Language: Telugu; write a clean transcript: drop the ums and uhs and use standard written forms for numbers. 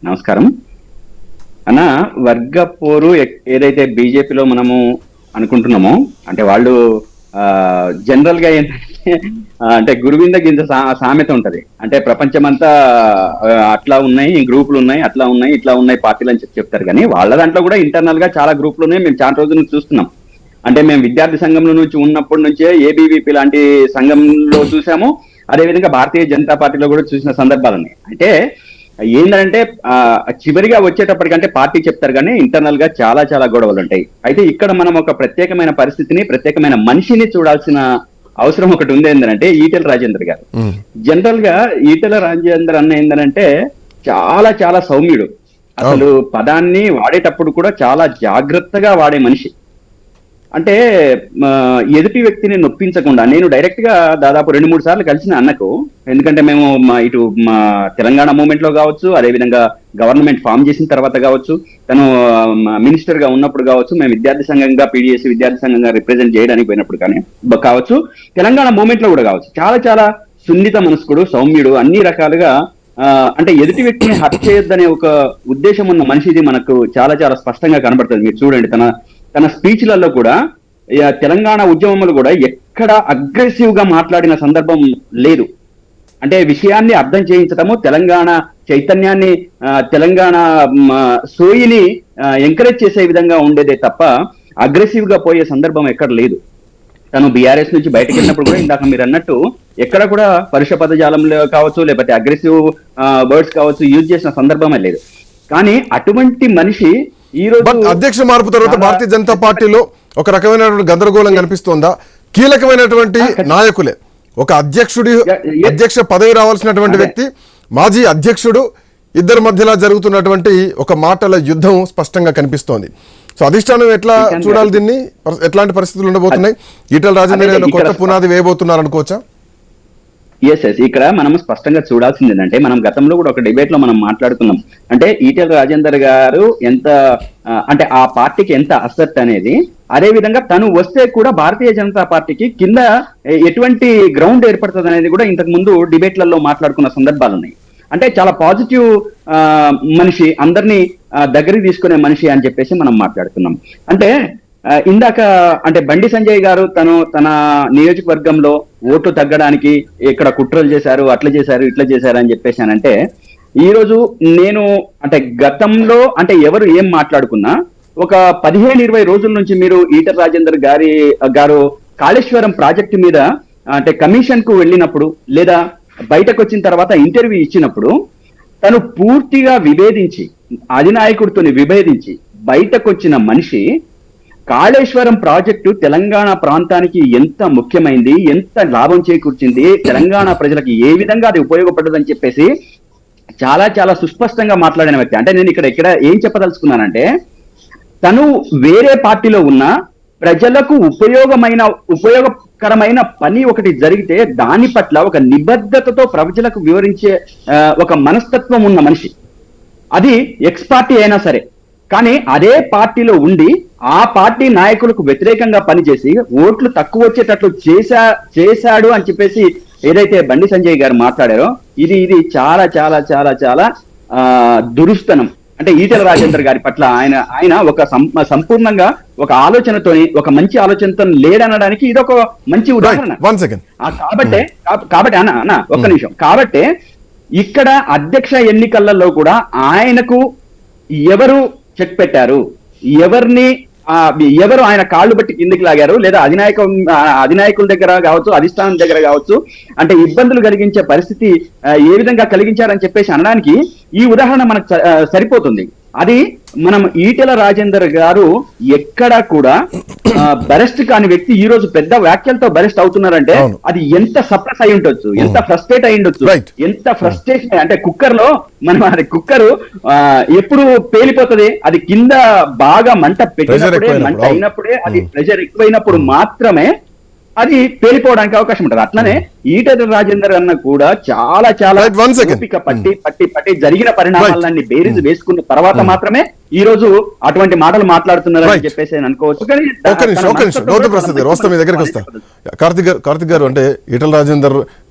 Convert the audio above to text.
నమస్కారం అన్న. వర్గ పోరు ఏదైతే బీజేపీలో మనము అనుకుంటున్నామో, అంటే వాళ్ళు జనరల్ గా ఏంటంటే అంటే గురువింద గింజ సామెత ఉంటది. అంటే ప్రపంచమంతా అట్లా ఉన్నాయి, గ్రూపులు ఉన్నాయి, అట్లా ఉన్నాయి, ఇట్లా ఉన్నాయి పార్టీలు అని చెప్తారు. కానీ వాళ్ళ దాంట్లో కూడా ఇంటర్నల్ గా చాలా గ్రూపులు ఉన్నాయి. మేము చాలా రోజుల నుంచి చూస్తున్నాం. అంటే మేము విద్యార్థి సంఘంలో నుంచి ఉన్నప్పటి నుంచే ఏబీవీపీ లాంటి సంఘంలో చూసాము. అదేవిధంగా భారతీయ జనతా పార్టీలో కూడా చూసిన సందర్భాలు ఉన్నాయి. అంటే ఏంటంటే చివరిగా వచ్చేటప్పటికంటే పార్టీ చెప్తారు కానీ ఇంటర్నల్ గా చాలా చాలా గొడవలు ఉంటాయి. అయితే ఇక్కడ మనం ఒక ప్రత్యేకమైన పరిస్థితిని, ప్రత్యేకమైన మనిషిని చూడాల్సిన అవసరం ఒకటి ఉంది. ఏంటంటే ఈటెల రాజేందర్ గారు. జనరల్ గా ఈటెల రాజేందర్ అన్న ఏంటంటే చాలా చాలా సౌమ్యుడు. అసలు పదాన్ని వాడేటప్పుడు కూడా చాలా జాగ్రత్తగా వాడే మనిషి. అంటే ఎదుటి వ్యక్తిని నొప్పించకుండా, నేను డైరెక్ట్ గా దాదాపు 2-3 సార్లు కలిసిన అన్నకు. ఎందుకంటే మేము ఇటు మా తెలంగాణ మూవ్మెంట్ లో కావచ్చు, అదేవిధంగా గవర్నమెంట్ ఫామ్ చేసిన తర్వాత కావచ్చు, తను మినిస్టర్ గా ఉన్నప్పుడు కావచ్చు, మేము విద్యార్థి సంఘంగా పీడిఎస్ విద్యార్థి సంఘంగా రిప్రజెంట్ చేయడానికి పోయినప్పుడు కానీ కావచ్చు, తెలంగాణ మూవ్మెంట్ లో కూడా కావచ్చు, చాలా చాలా సున్నిత మనస్కుడు, సౌమ్యుడు, అన్ని రకాలుగా అంటే ఎదుటి వ్యక్తిని హత్య చేయొద్దనే ఒక ఉద్దేశం ఉన్న మనిషిది మనకు చాలా చాలా స్పష్టంగా కనబడుతుంది. మీరు చూడండి, తన స్పీచ్లలో కూడా తెలంగాణ ఉద్యమంలో కూడా ఎక్కడ అగ్రెసివ్ గా మాట్లాడిన సందర్భం లేదు. అంటే విషయాన్ని అర్థం చేయించడము, తెలంగాణ చైతన్యాన్ని, తెలంగాణ సోయిని ఎంకరేజ్ చేసే విధంగా ఉండేదే తప్ప అగ్రెసివ్ గా పోయే సందర్భం ఎక్కడ లేదు. తను బీఆర్ఎస్ నుంచి బయటకు వెళ్ళినప్పుడు కూడా ఇందాక మీరు అన్నట్టు ఎక్కడ కూడా పరుష పదజాలంలో కావచ్చు, లేకపోతే అగ్రెసివ్ వర్డ్స్ కావచ్చు యూజ్ చేసిన సందర్భమే లేదు. కానీ అటువంటి మనిషి ఈ రోజు అధ్యక్ష మార్పు తర్వాత భారతీయ జనతా పార్టీలో ఒక రకమైనటువంటి గందరగోళం కనిపిస్తోందా? కీలకమైనటువంటి నాయకులే, ఒక అధ్యక్ష పదవి రావాల్సినటువంటి వ్యక్తి, మాజీ అధ్యక్షుడు, ఇద్దరి మధ్యలో జరుగుతున్నటువంటి ఒక మాటల యుద్ధం స్పష్టంగా కనిపిస్తోంది. సో అధిష్టానం ఎట్లా చూడాలి దీన్ని? ఎట్లాంటి పరిస్థితులు ఉండబోతున్నాయి? ఈటెల రాజేందర్ కొత్త పునాది వేయబోతున్నారు అనుకోవచ్చా? ఎస్ ఇక్కడ మనం స్పష్టంగా చూడాల్సింది ఏంటంటే, మనం గతంలో కూడా ఒక డిబేట్ లో మనం మాట్లాడుకున్నాం. అంటే ఈటెల రాజేందర్ గారు ఎంత అంటే ఆ పార్టీకి ఎంత అసెట్ అనేది, అదే విధంగా తను వస్తే కూడా భారతీయ జనతా పార్టీకి కింద ఎటువంటి గ్రౌండ్ ఏర్పడుతుంది అనేది కూడా ఇంతకు ముందు డిబేట్లలో మాట్లాడుకున్న సందర్భాలు ఉన్నాయి. అంటే చాలా పాజిటివ్ మనిషి, అందరినీ దగ్గరికి తీసుకునే మనిషి అని చెప్పేసి మనం మాట్లాడుతున్నాం. అంటే ఇందాక అంటే బండి సంజయ్ గారు తన నియోజకవర్గంలో ఓట్లు తగ్గడానికి ఇక్కడ కుట్రలు చేశారు, అట్లా చేశారు, ఇట్లా చేశారు అని చెప్పేసానంటే, ఈ రోజు నేను అంటే గతంలో అంటే ఎవరు ఏం మాట్లాడుకున్నా ఒక 15-20 రోజుల నుంచి మీరు ఈటెల రాజేందర్ గారు కాళేశ్వరం ప్రాజెక్టు మీద అంటే కమిషన్ కు వెళ్ళినప్పుడు, లేదా బయటకు వచ్చిన తర్వాత ఇంటర్వ్యూ ఇచ్చినప్పుడు తను పూర్తిగా అధినాయకుడితో విభేదించి బయటకు వచ్చిన మనిషి కాళేశ్వరం ప్రాజెక్టు తెలంగాణ ప్రాంతానికి ఎంత ముఖ్యమైంది, ఎంత లాభం చేకూర్చింది, తెలంగాణ ప్రజలకు ఏ విధంగా అది ఉపయోగపడదని చెప్పేసి చాలా చాలా సుస్పష్టంగా మాట్లాడిన వ్యక్తి. అంటే నేను ఇక్కడ ఏం చెప్పదలుచుకున్నానంటే, తను వేరే పార్టీలో ఉన్న ప్రజలకు ఉపయోగకరమైన పని ఒకటి జరిగితే దాని పట్ల ఒక నిబద్ధతతో ప్రజలకు వివరించే ఒక మనస్తత్వం ఉన్న మనిషి. అది ఎక్స్ పార్టీ అయినా సరే. కానీ అదే పార్టీలో ఉండి ఆ పార్టీ నాయకులకు వ్యతిరేకంగా పనిచేసి ఓట్లు తక్కువ వచ్చేటట్లు చేశాడు అని చెప్పేసి ఏదైతే బండి సంజయ్ గారు మాట్లాడారో, ఇది చాలా చాలా చాలా చాలా దురుస్తనం. అంటే ఈటెల రాజేందర్ గారి పట్ల ఆయన ఒక సంపూర్ణంగా ఒక ఆలోచనతోని, ఒక మంచి ఆలోచనతో లేడనడానికి ఇదొక మంచి ఉదాహరణ. కాబట్టి అన్న ఒక్క నిమిషం. కాబట్టి ఇక్కడ అధ్యక్ష ఎన్నికలలో కూడా ఆయనకు ఎవరు చెక్ పెట్టారు, ఎవరు ఆయన కాళ్ళు బట్టి కిందికి లాగారు, లేదా అధినాయకుల దగ్గర కావచ్చు, అధిష్టానం దగ్గర కావచ్చు, అంటే ఇబ్బందులు కలిగించే పరిస్థితి ఏ విధంగా కలిగించారని చెప్పేసి అనడానికి ఈ ఉదాహరణ మనకు సరిపోతుంది. అది మనం ఈటెల రాజేందర్ గారు ఎక్కడా కూడా బరెస్ట్ కాని వ్యక్తి ఈ రోజు పెద్ద వ్యాఖ్యలతో బరెస్ట్ అవుతున్నారంటే అది ఎంత సప్రెస్ అయి ఉండొచ్చు, ఎంత ఫ్రస్ట్రేట్ అయి ఉండొచ్చు, ఎంత ఫ్రస్ట్రేషన్. అంటే కుక్కరు ఎప్పుడు పేలిపోతుంది, అది కింద బాగా మంట అయినప్పుడే, అది ప్రెషర్ ఎక్కువైనప్పుడు మాత్రమే అది పేలిపోవడానికి అవకాశం ఉంటుంది. అట్లనే ఈటెల రాజేందర్ అన్న కూడా చాలా చాలా ఓపిక పట్టి జరిగిన పరిణామాలన్నీ బేరీజ్ వేసుకున్న తర్వాత మాత్రమే ఈ రోజు అటువంటి మాటలు మాట్లాడుతున్నారని చెప్పేసి అనుకోవచ్చు. కార్తిక్ గారు అంటే ఈటెల రాజేందర్